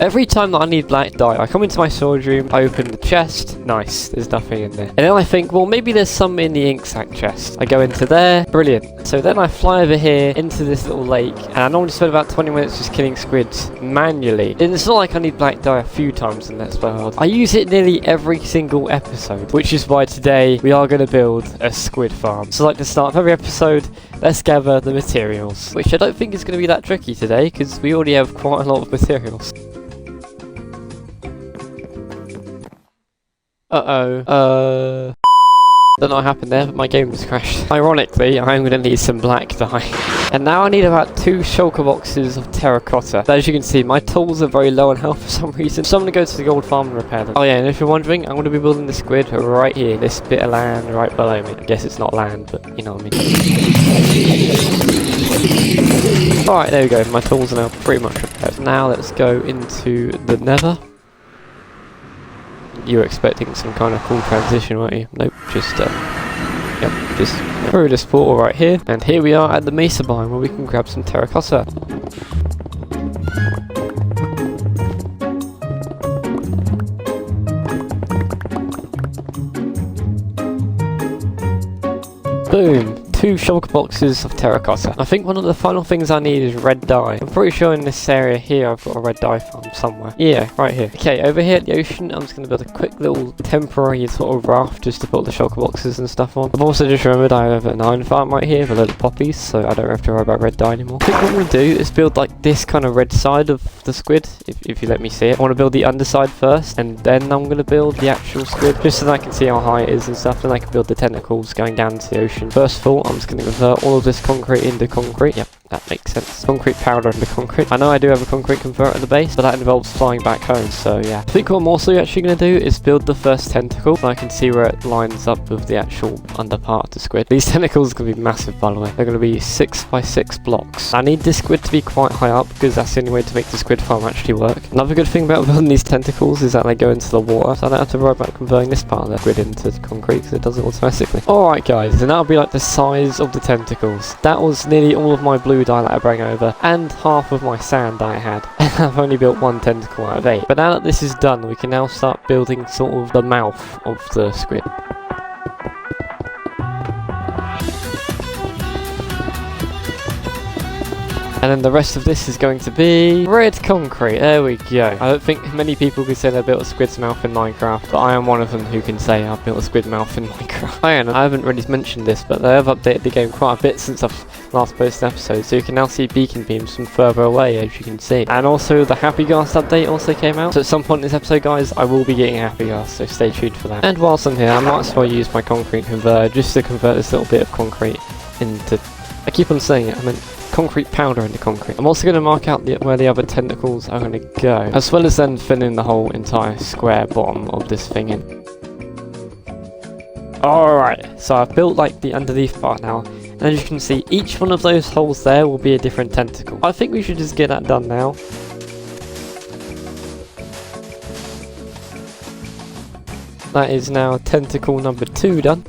Every time that I need black dye, I come into my storage room, I open the chest, nice, there's nothing in there. And then I think, well, maybe there's some in the ink sac chest. I go into there, brilliant. So then I fly over here into this little lake, and I normally spend about 20 minutes just killing squids manually. And it's not like I need black dye a few times in Let's Play World. I use it nearly every single episode, which is why today we are going to build a squid farm. So like the start of every episode, let's gather the materials, which I don't think is going to be that tricky today, because we already have quite a lot of materials. Don't know what happened there, but my game just crashed. Ironically, I'm going to need some black dye. And now I need about 2 shulker boxes of terracotta. But as you can see, my tools are very low on health for some reason, so I'm going to go to the gold farm and repair them. Oh yeah, and if you're wondering, I'm going to be building the squid right here, this bit of land right below me. I guess it's not land, but you know what I mean. Alright, there we go, my tools are now pretty much repaired. Now let's go into the nether. You were expecting some kind of cool transition, weren't you? Nope, just just through this portal right here. And here we are at the mesa biome where we can grab some terracotta. Boom! 2 shulker boxes of terracotta. I think one of the final things I need is red dye. I'm pretty sure in this area here I've got a red dye farm somewhere. Yeah, right here. Okay, over here at the ocean, I'm just going to build a quick little temporary sort of raft just to put the shulker boxes and stuff on. I've also just remembered I have an iron farm right here with a load of poppies, so I don't have to worry about red dye anymore. I think what I'm going to do is build like this kind of red side of the squid, if you let me see it. I want to build the underside first, and then I'm going to build the actual squid, just so that I can see how high it is and stuff, and I can build the tentacles going down into the ocean. First of all, I'm just going to convert all of this concrete into concrete. Yep, that makes sense. Concrete powder into concrete. I know I do have a concrete converter at the base, but that involves flying back home, so yeah. I think what I'm also actually going to do is build the first tentacle, so I can see where it lines up with the actual under part of the squid. These tentacles are going to be massive, by the way. They're going to be 6 by 6 blocks. I need this squid to be quite high up, because that's the only way to make the squid farm actually work. Another good thing about building these tentacles is that they go into the water, so I don't have to worry about converting this part of the squid into concrete, because it does it automatically. Alright guys, and that'll be like the size of the tentacles. That was nearly all of my blue dye that I bring over, and half of my sand that I had. And I've only built 1 tentacle out of 8. But now that this is done, we can now start building sort of the mouth of the squid. And then the rest of this is going to be red concrete. There we go. I don't think many people can say they built a squid's mouth in Minecraft, but I am one of them who can say I've built a squid mouth in Minecraft. Oh yeah, and I haven't really mentioned this, but they have updated the game quite a bit since I've last posted an episode, so you can now see beacon beams from further away, as you can see. And also the Happy Ghast update also came out, so at some point in this episode, guys, I will be getting a Happy Ghast, so stay tuned for that. And whilst I'm here, I might as well use my concrete converter just to convert this little bit of concrete into... I keep on saying it, I meant concrete powder into concrete. I'm also going to mark out where the other tentacles are going to go, as well as then filling the whole entire square bottom of this thing in. Alright, so I've built like the underneath part now, and as you can see, each one of those holes there will be a different tentacle. I think we should just get that done now. That is now tentacle number 2 done.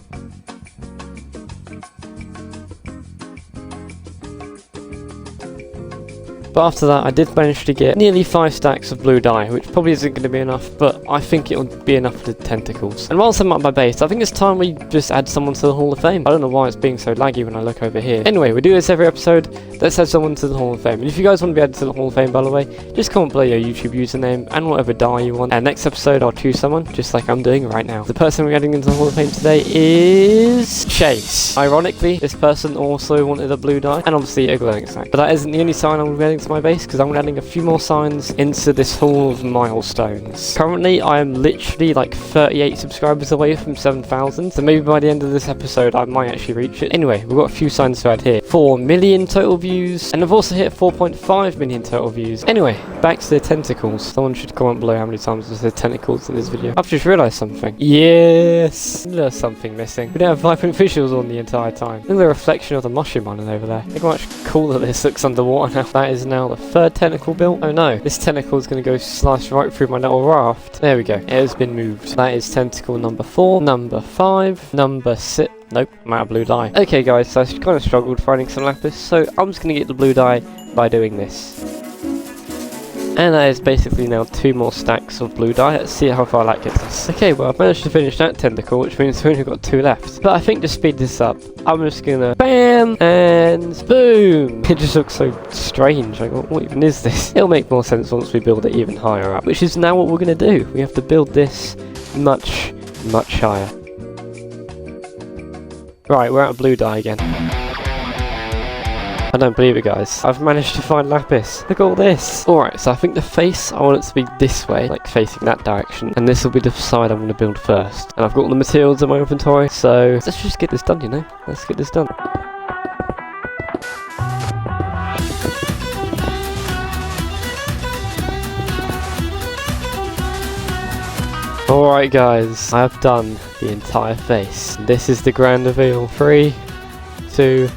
But after that, I did manage to get nearly 5 stacks of blue dye, which probably isn't going to be enough, but I think it will be enough for the tentacles. And whilst I'm at my base, I think it's time we just add someone to the Hall of Fame. I don't know why it's being so laggy when I look over here. Anyway, we do this every episode. Let's add someone to the Hall of Fame. And if you guys want to be added to the Hall of Fame, by the way, just comment below your YouTube username and whatever dye you want. And next episode, I'll choose someone, just like I'm doing right now. The person we're adding into the Hall of Fame today is Chase. Ironically, this person also wanted a blue dye, and obviously a glowing sack. But that isn't the only sign I'm adding to my base, because I'm adding a few more signs into this Hall of Milestones. Currently, I am literally like 38 subscribers away from 7,000, so maybe by the end of this episode, I might actually reach it. Anyway, we've got a few signs to add here. 4 million total views, and I've also hit 4.5 million total views. Anyway, back to the tentacles. Someone should comment below how many times I said tentacles in this video. I've just realised something. Yes! There's something missing. We don't have vibrant visuals on the entire time. Look at the reflection of the mushroom island over there. Look how much cooler this looks underwater now. That is now the 3rd tentacle built. Oh no, this tentacle is going to go slice right through my little raft. There we go. It has been moved. That is tentacle number 4, number 5, number 6. Nope, I'm out of blue dye. Okay guys, so I kind of struggled finding some lapis, so I'm just going to get the blue dye by doing this. And that is basically now 2 more stacks of blue dye. Let's see how far that gets us. Okay, well, I've managed to finish that tentacle, which means we've only got 2 left. But I think to speed this up, I'm just gonna BAM! And boom! It just looks so strange. Like, what even is this? It'll make more sense once we build it even higher up, which is now what we're gonna do. We have to build this much higher. Right, we're out of blue dye again. I don't believe it, guys. I've managed to find lapis. Look at all this. Alright, so I think the face, I want it to be this way, like facing that direction. And this will be the side I'm going to build first. And I've got all the materials in my inventory, so let's just get this done, you know? Let's get this done. Alright guys, I have done the entire face. This is the grand reveal. 3, 2,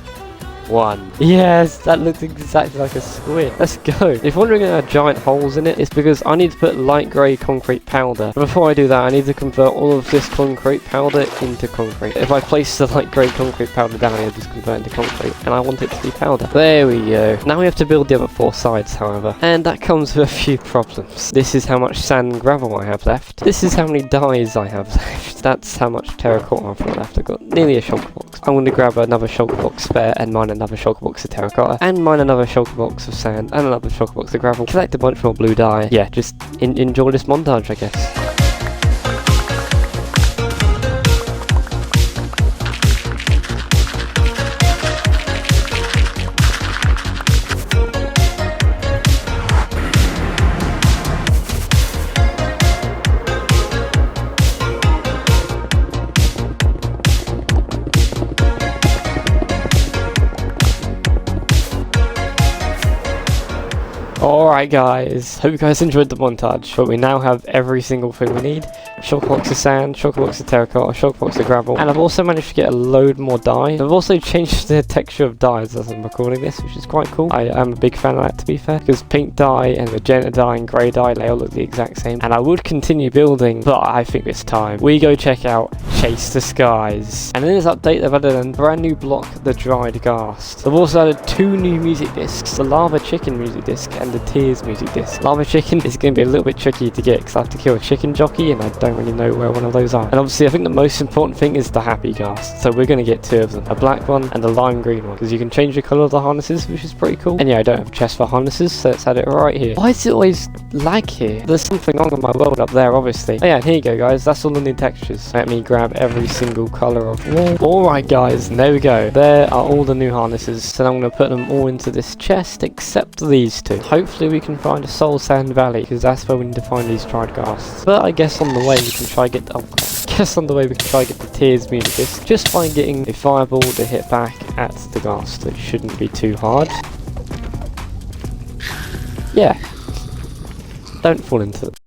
1. Yes, that looks exactly like a squid. Let's go. If you're wondering about giant holes in it, it's because I need to put light grey concrete powder. But before I do that, I need to convert all of this concrete powder into concrete. If I place the light grey concrete powder down, it'll just convert into concrete. And I want it to be powder. There we go. Now we have to build the other 4 sides, however. And that comes with a few problems. This is how much sand and gravel I have left. This is how many dyes I have left. That's how much terracotta I've got left. I've got nearly a shulker box. I'm going to grab another shulker box spare and mine another shulker box of terracotta, and mine another shulker box of sand, and another shulker box of gravel. Collect a bunch more blue dye. Yeah, just enjoy this montage, I guess. Alright guys, hope you guys enjoyed the montage, but we now have every single thing we need. Shulker box of sand, shulker box of terracotta, shulker box of gravel, and I've also managed to get a load more dye. I've also changed the texture of dyes as I'm recording this, which is quite cool. I am a big fan of that, to be fair, because pink dye and magenta dye and grey dye, they all look the exact same. And I would continue building, but I think it's time we go check out Chase the Skies. And in this update, they've added a brand new block, the dried ghast. They've also added 2 new music discs, the lava chicken music disc and the tears music disc. Lava chicken is going to be a little bit tricky to get because I have to kill a chicken jockey and I don't really know where one of those are. And obviously I think the most important thing is the happy ghast. So we're going to get 2 of them, a black one and a lime green one, because you can change the colour of the harnesses, which is pretty cool. And yeah, I don't have a chest for harnesses, so let's add it right here. Why is it always lag here? There's something wrong with my world up there, obviously. Oh yeah, and here you go guys, that's all the new textures. Let me grab every single colour of wall. Alright guys, and there we go. There are all the new harnesses. So I'm going to put them all into this chest except these 2. Hopefully we can find a Soul Sand Valley, because that's where we need to find these dried ghasts. But I guess on the way we can try get the tears music disc just by getting a fireball to hit back at the ghast. It shouldn't be too hard. Yeah. Don't fall into it.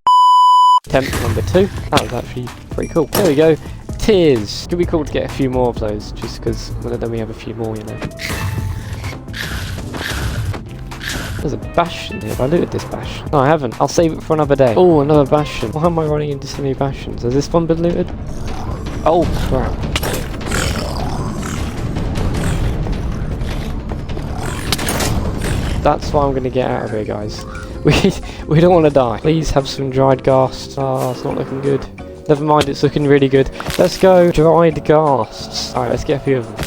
Attempt number 2. That was actually pretty cool. There we go. Tears. Could be cool to get a few more of those, just because then we have a few more, you know. There's a bastion here. Have I looted this bastion? No, I haven't. I'll save it for another day. Oh, another bastion. Why am I running into so many bastions? Has this one been looted? Oh, crap. That's why I'm going to get out of here, guys. We don't want to die. Please have some dried ghasts. Oh, it's not looking good. Never mind, it's looking really good. Let's go. Dried ghasts. Alright, let's get a few of them.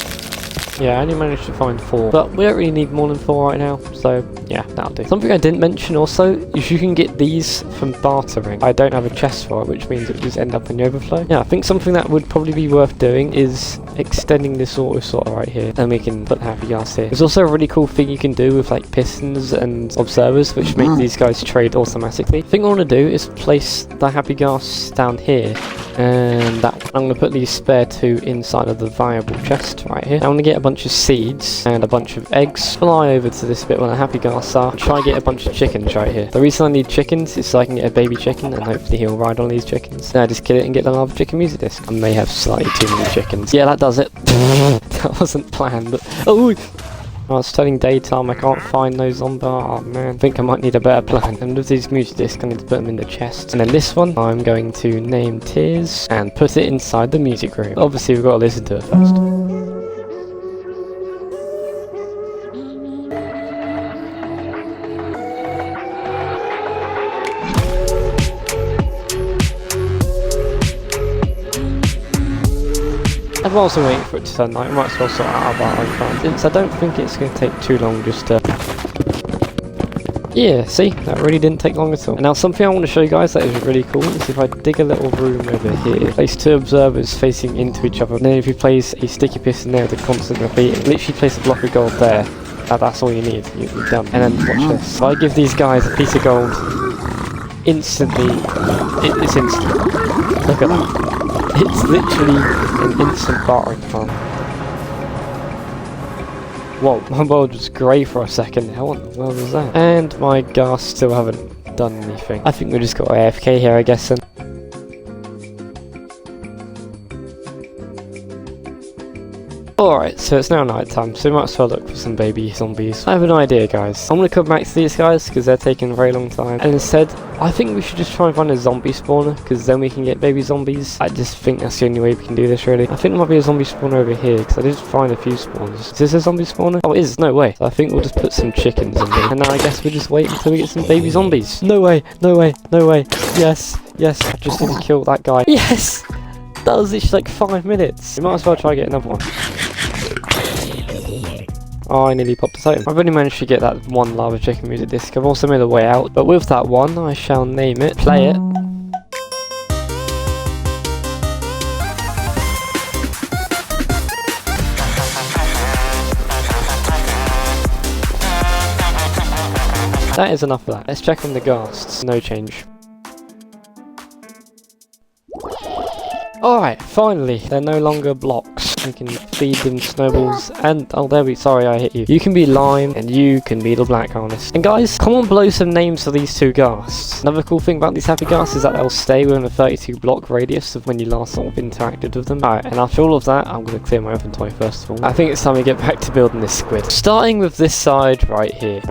Yeah, I only managed to find 4, but we don't really need more than 4 right now, so yeah, that'll do. Something I didn't mention also is you can get these from bartering. I don't have a chest for it, which means it will just end up in the overflow. Yeah, I think something that would probably be worth doing is extending this auto sorter right here, and we can put the happy gas here. There's also a really cool thing you can do with like pistons and observers, which make these guys trade automatically. The thing I want to do is place the happy gas down here, and that I'm going to put these spare 2 inside of the viable chest right here. I'm going to get a bunch of seeds and a bunch of eggs, fly over to this bit where the happy gas are, and try and get a bunch of chickens right here. The reason I need chickens is so I can get a baby chicken and hopefully he'll ride on these chickens. Then I just kill it and get the lava chicken music disc. I may have slightly too many chickens. Yeah, that does it. That wasn't planned, but oh, it's turning daytime. I can't find those on bar. Oh man, I think I might need a better plan. And with these music discs, I need to put them in the chest. And then this one, I'm going to name Tears and put it inside the music room. Obviously, we've got to listen to it first. And whilst I'm waiting for it to turn night, I might as well sort out about our farm, since I don't think it's going to take too long just to... Yeah, see? That really didn't take long at all. And now something I want to show you guys that is really cool is if I dig a little room over here, place 2 observers facing into each other, and then if you place a sticky piston there with a constant repeat, literally place a block of gold there. That's all you need. You're done. And then watch this. If I give these guys a piece of gold, instantly, it's instant. Look at that. It's literally an instant bartering farm. Whoa, my world was grey for a second. How in the world was that? And my gas still haven't done anything. I think we just got AFK here, I guess. Then. Alright, so it's now night time, so we might as well look for some baby zombies. I have an idea, guys. I'm going to come back to these guys because they're taking a very long time. And instead, I think we should just try and find a zombie spawner because then we can get baby zombies. I just think that's the only way we can do this, really. I think there might be a zombie spawner over here because I did find a few spawners. Is this a zombie spawner? Oh, it is. No way. So I think we'll just put some chickens in there. And now I guess we just wait until we get some baby zombies. No way. No way. No way. Yes. Yes. I just need to kill that guy. Yes! That was literally like 5 minutes. We might as well try and get another one. Oh, I nearly popped a totem. I've only managed to get that one lava chicken music disc. I've also made a way out, but with that one, I shall name it, play it. That is enough of that. Let's check on the ghasts. No change. Alright, finally, they're no longer blocks. You can feed them snowballs and, oh there we, sorry I hit you. You can be lime and you can be the black harness. And guys, comment below some names for these 2 ghasts. Another cool thing about these happy ghasts is that they'll stay within a 32 block radius of when you last sort of interacted with them. Alright, and after all of that, I'm going to clear my inventory first of all. I think it's time to get back to building this squid. Starting with this side right here.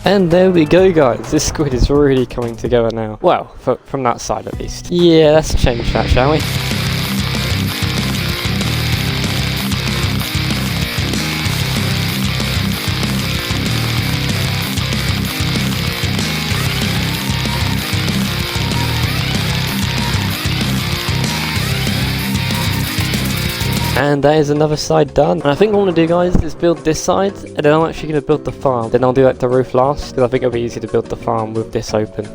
And there we go, guys. This squid is really coming together now. Well, from that side at least. Yeah, let's change that, shall we? And that is another side done. And I think what I want to do, guys, is build this side, and then I'm actually going to build the farm. Then I'll do like the roof last, because I think it'll be easy to build the farm with this open.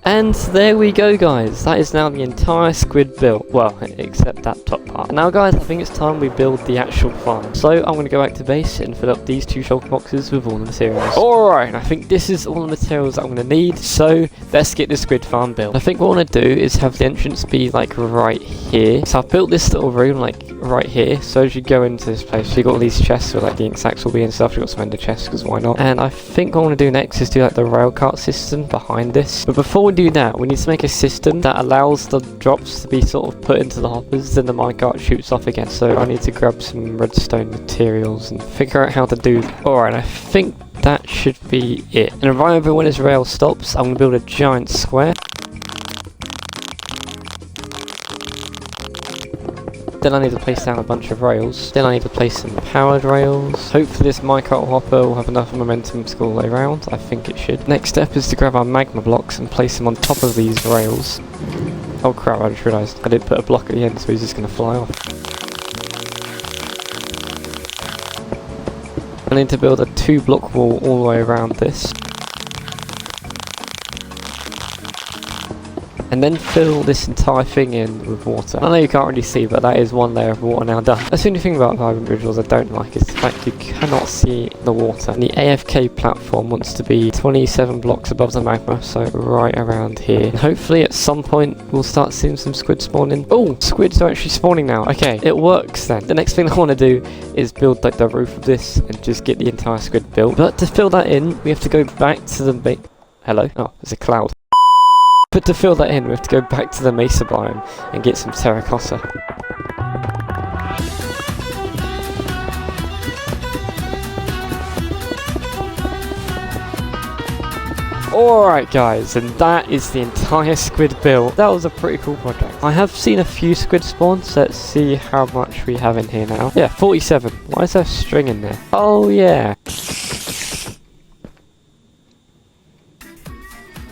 And there we go, guys. That is now the entire squid built. Well, except that top part. And now, guys, I think it's time we build the actual farm. So I'm going to go back to base and fill up these 2 shulker boxes with all the materials. Alright, I think this is all the materials that I'm going to need. So let's get the squid farm built. I think what I want to do is have the entrance be like right here. So I've built this little room like right here. So as you go into this place, you've got all these chests where like the ink sacks will be and stuff. You've got some ender chests because why not? And I think what I want to do next is do like the rail cart system behind this. But before we do that, we need to make a system that allows the drops to be sort of put into the hoppers, then the minecart shoots off again. So I need to grab some redstone materials and figure out how to do that. Alright, I think that should be it. And right over when this rail stops, I'm going to build a giant square. Then I need to place down a bunch of rails. Then I need to place some powered rails. Hopefully this minecart hopper will have enough momentum to go all the way around. I think it should. Next step is to grab our magma blocks and place them on top of these rails. Oh crap, I just realised I didn't put a block at the end, so he's just going to fly off. I need to build a 2-block wall all the way around this. And then fill this entire thing in with water. I know you can't really see, but that is 1 layer of water now done. That's the only thing about Diamond Bridges I don't like is the fact you cannot see the water. And the AFK platform wants to be 27 blocks above the magma, so right around here. And hopefully at some point we'll start seeing some squid spawning. Oh, squids are actually spawning now. Okay, it works then. The next thing I want to do is build like the roof of this and just get the entire squid built. But to fill that in, we have to go back to the Hello? Oh, there's a cloud. But to fill that in, we have to go back to the mesa biome and get some terracotta. Alright guys, and that is the entire squid build. That was a pretty cool project. I have seen a few squid spawns, so let's see how much we have in here now. Yeah, 47. Why is there a string in there? Oh yeah.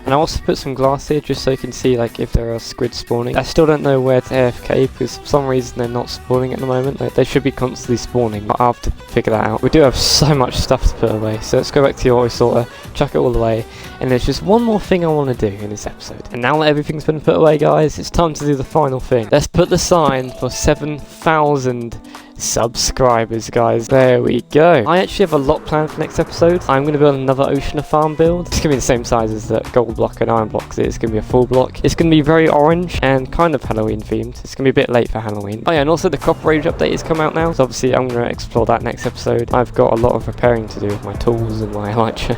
And I also put some glass here just so you can see like if there are squid spawning. I still don't know where to AFK because for some reason they're not spawning at the moment. Like, they should be constantly spawning, but I'll have to figure that out. We do have so much stuff to put away, so let's go back to the auto sorter, chuck it all away, and there's just one more thing I want to do in this episode. And now that everything's been put away guys, it's time to do the final thing. Let's put the sign for 7,000 subscribers guys. There we go. I actually have a lot planned for next episode. I'm going to build another Ocean of Farm build. It's going to be the same size as the gold block and iron blocks. It's going to be a full block. It's going to be very orange and kind of Halloween themed. It's going to be a bit late for Halloween. Oh yeah, and also the copper rage update has come out now, so obviously I'm going to explore that next episode. I've got a lot of repairing to do with my tools and my elytra.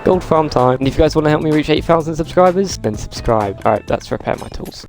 Gold farm time. And if you guys want to help me reach 8,000 subscribers, then subscribe. Alright, let's repair my tools.